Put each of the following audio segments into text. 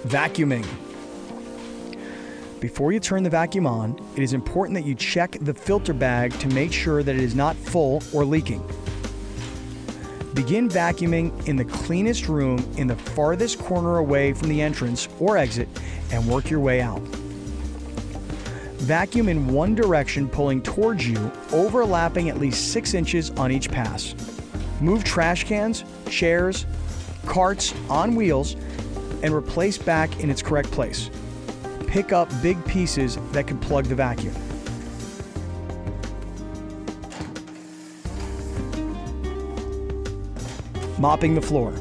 Vacuuming. Before you turn the vacuum on, it is important that you check the filter bag to make sure that it is not full or leaking. Begin vacuuming in the cleanest room in the farthest corner away from the entrance or exit and work your way out. Vacuum in one direction, pulling towards you, overlapping at least 6 inches on each pass. Move trash cans, chairs, carts on wheels, and replace back in its correct place. Pick up big pieces that can plug the vacuum. Mopping the floor.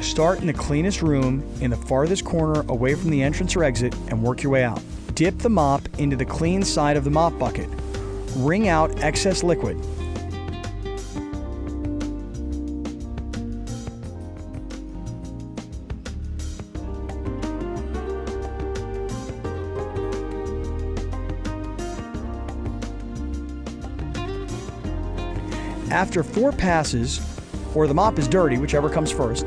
Start in the cleanest room in the farthest corner away from the entrance or exit and work your way out. Dip the mop into the clean side of the mop bucket. Wring out excess liquid. After 4 passes, or the mop is dirty, whichever comes first,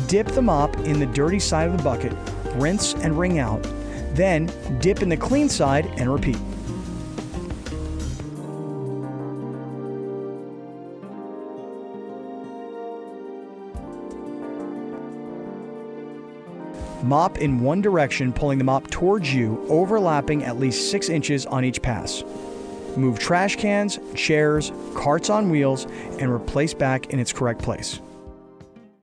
dip the mop in the dirty side of the bucket, rinse and wring out, then dip in the clean side and repeat. Mop in one direction, pulling the mop towards you, overlapping at least 6 inches on each pass. Move trash cans, chairs, carts on wheels, and replace back in its correct place.